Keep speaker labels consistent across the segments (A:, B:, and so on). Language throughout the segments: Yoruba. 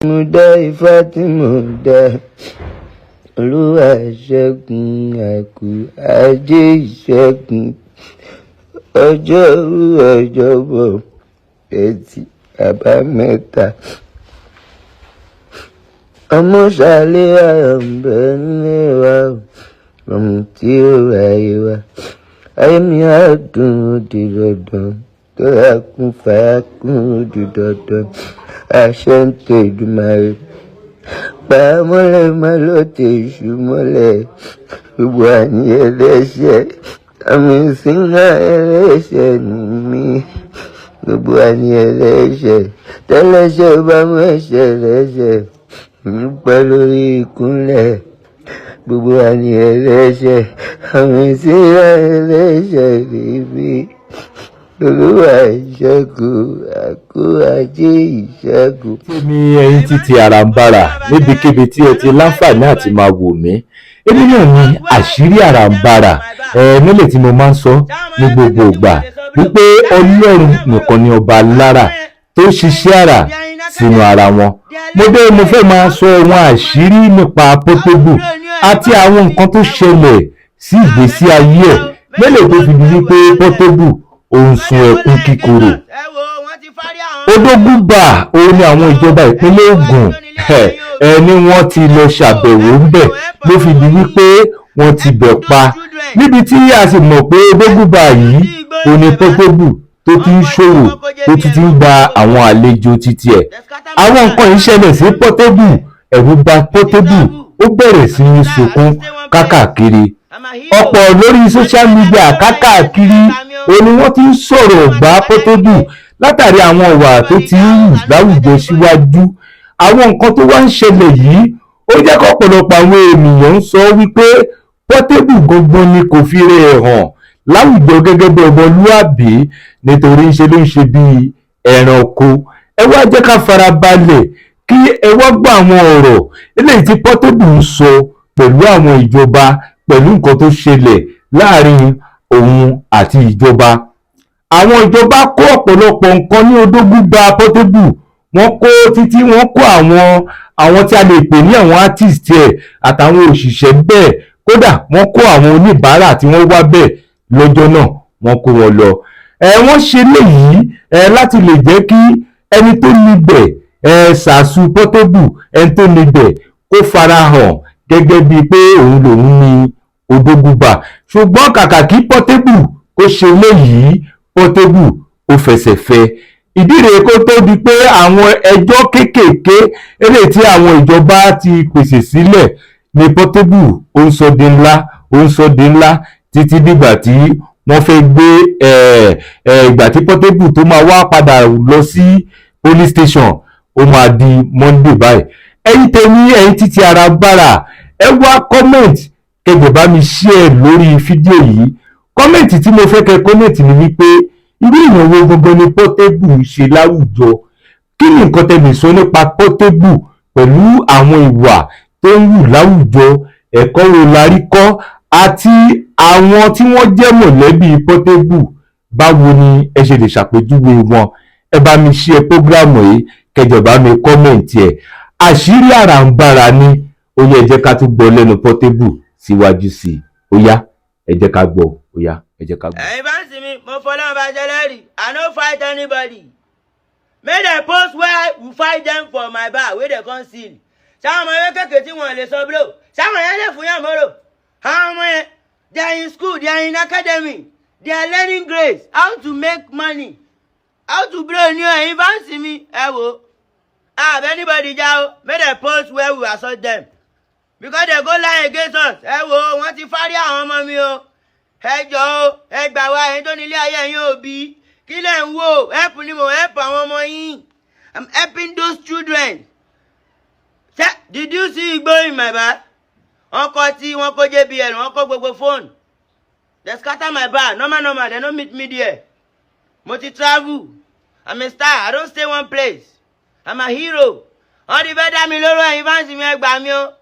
A: mo dá ifá tí mo dá olúwa ṣẹ́gun àìkú ajé ìṣẹ́gun ọjọ́rú ọjọ́bọ̀ ẹtì àbámẹ́ta ọmọ ṣàlẹ́ ayọ̀ ń bẹ nílé wa ọmọ tí ó ráyé wa ayé mi á dùn ó di dandan tó yà kún fàyà kún ó di dandan àṣẹ ń tẹ Èdùmàrè pàmọ́lẹ̀ má ló tẹ èṣù mọ́lẹ̀ gbogbo àní ẹlẹ́ṣẹ̀ àmì ìsìnká ẹlẹ́ṣẹ̀ ni mí gbogbo àní ẹlẹ́ṣẹ̀ tẹ́lẹ́ṣẹ̀ bá mú ẹ̀ṣẹ̀ lẹ́ṣẹ̀ ń pẹ́ lórí ìkúnlẹ̀ gbogbo àní ẹlẹ́ṣẹ̀ àmì ìsìnká ẹlẹ́ṣẹ̀ ni mí olúwa ìṣẹ́gun àkó ajé ìṣẹ́gun.
B: Fẹ́mi ẹ̀yin títí Àràǹbarà níbikíbi tí ẹ ti láǹfààní àti máa wò mí èmi náà ní àṣírí Àràǹbarà nílẹ̀ tí mo máa ń sọ ní gbogbo ìgbà wípé Ọlọ́run nìkan ni ọba lára tó ṣiṣẹ́ àrà sínú ara wọn. Mo fẹ́ máa sọ àwọn àṣírí nípa Portable àti àwọn nǹkan tó ṣẹlẹ̀ sí ìgbésí ayé ẹ̀ nílẹ̀ tó fi di wípé Portable ó ń sun ẹkún kíkorò. Odógúnbà òun ni àwọn ìjọba ìpínlẹ̀ Ògùn ni wọ́n ti lọ ṣàbẹ̀wò ńbẹ̀ ló fi di wípé wọ́n ti bẹ̀ pa níbi tí a sì mọ̀ pé Odógúnbà yìí òun ni Portable tó ti ń ṣòwò tó ti ń gba àwọn àlejò títí ẹ̀. Àwọn nǹkan yìí ṣẹlẹ̀ sí Portable ẹ̀rù bà Portable ó bẹ̀rẹ̀ sí ní sunkún kákàkiri ọ̀pọ̀ lórí social media kákàkiri òun ni wọ́n ti ń sọ̀rọ̀ gbá Portable látàrí àwọn ìwà tó ti ń hù láwùjọ síwájú. Àwọn nǹkan tó wá ń ṣẹlẹ̀ yìí ó jẹ́ kó ọ̀pọ̀lọpọ̀ àwọn ènìyàn ń sọ wípé Portable gbogbo ni kò fi rẹ̀ hàn láwùjọ gẹ́gẹ́ bí ọmọlúàbí nítorí ṣe ló ń ṣe bí ẹranko. Ẹ wá jẹ́ ká fara balẹ̀ kí ẹ wá gbọ́ àwọn ọ̀rọ̀ eléyìí tí Portable ń sọ pẹ̀lú àwọn ìjọba pẹ̀lú nǹkan tó ṣẹlẹ̀ láàrin òun àti ìjọba. Àwọn ìjọba kó ọ̀pọ̀lọpọ̀ nǹkan ní Odógúnbà Portable wọ́n kó títí wọ́n kó àwọn tí a lè pè ní àwọn artist ẹ̀ àtàwọn òṣìṣẹ́ bẹ́ẹ̀ kódà wọ́n kó àwọn oníbàárà tí wọ́n wá bẹ́ẹ̀ lọ́jọ́ náà wọ́n kó wọn lọ. Wọ́n ṣe léyìí láti lè jẹ́ kí ẹni tó níbẹ̀ ṣàṣù Portable ẹni tó níbẹ̀ kó farahàn gẹ́gẹ́ bíi pé òun lòun ní Odógúnbà ṣùgbọ́n kàkà kí Portable kó ṣe léyìí Portable ó fẹsẹ̀ fẹ́. Ìdí rèé kó tó di pé àwọn ẹjọ́ kéékèèké eléyìí tí àwọn ìjọba ti pèsè sílẹ̀ ní Portable ó ń sọ di ńlá títí dìgbà tí wọ́n fẹ́ gbé ìgbà tí Portable tó máa wá padà lọ sí police station ó máa di Monday báyìí. Ẹ̀yin tèmi ẹ̀yin títí Àràǹbarà ẹ wá comment kẹgbẹ́ bá mi share lórí fídíò yìí. Kọ́mẹ̀ntì tí mo fẹ́ kẹ́ kọ́mẹ̀ntì ni wípé irú ìnáwó gbogbo ni Portable ṣe láwùjọ. Kí ni nǹkan tẹ́ lè sọ nípa Portable pẹ̀lú àwọn ìwà tó ń hù láwùjọ, ẹ̀kọ́ wo la rí kọ́ àti àwọn tí wọ́n jẹ́ mọ̀lẹ́bí Portable báwo ni ẹ ṣe lè ṣàpèjúwe wọn. Ẹ bá mi share prógrámù yìí kẹjọ bá mi kọ́mẹ̀ntì ẹ̀. Àṣírí Àràǹbarà ni ó yẹ ẹ jẹ́ ká tún gbọ́ lẹ́nu Portable síwájú sí i. Ó yá ẹ jẹ́ ká gbọ́ ó yá ẹ jẹ́ ká gbọ́.
C: ẹ̀yin bá ń sinmi mo fọlọ́run bá ṣẹlẹ́rì I no fight anybody make dem post where we fight them for my bar wey dem come seal ṣáwọn ọmọ ewé kékeré tí wọn lè sọ bro ṣáwọn yẹn lè fún yàn mọ́rò àwọn ọmọ yẹn they are in school they are in academy they are learning grades how to make money how to blow ní ẹ̀yin bá ń sinmi ẹ wo have anybody já o make dem post where we assault them because they go lie against us ẹ wo wọ́n ti fárí àwọn ọmọ mi o ẹ jọ̀ọ́ o ẹ gbà wá ẹ̀yin tó nílé ayé ẹ̀yin òbí kí lẹ̀ ń wò help ni mo help àwọn ọmọ yín I'm helping those children. Did you see Igbo in my bar? Wọ́n kọ́ tí wọ́n kó JBL wọ́n kó gbogbo phone they scatter my bar normal they no meet me there. Mo ti travel I'm a star I don't stay one place I'm a hero. Wọ́n ti fẹ́ dá mi lóró ẹ̀yin fáǹsì mi ẹ gbà mí o.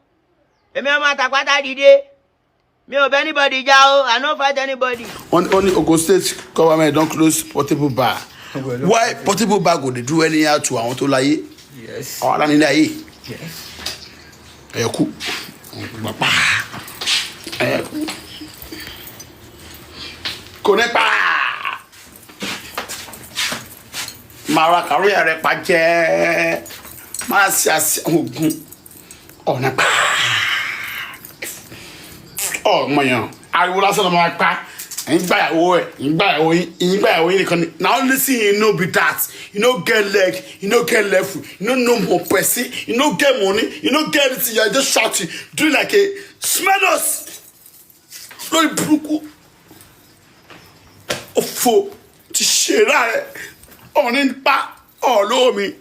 C: Èmi ọmọ àtàpátá dìde mi ò bẹ anybody já o I no fight anybody.
D: Only Ogun State government don close Portable bar. Why Portable bar go dey do anyhow to àwọn tó láyé? Yes.
E: Ọ̀la nílẹ̀ ayé.
D: Yes.
E: Ẹ̀kú. Bàbá. Ẹ̀kú. Kò ní pa. Máa ra kàrí rẹ̀ pa jẹ́. Máa ṣe àṣẹ ogun. Ọ̀nà pa. Ọmọ yẹn. Ariwo lásán ló máa pa. Ìgbàyàwó nìkan ni. Now listen, you no be that. You no get leg, you no get left, you no know more person, you no get money, you no get anything, you are just shouting, doing like a smell us. Lórí burúkú. Òfò ti ṣe rà rẹ̀. Ọ̀ní pa ọ̀lọ́wọ́ mi.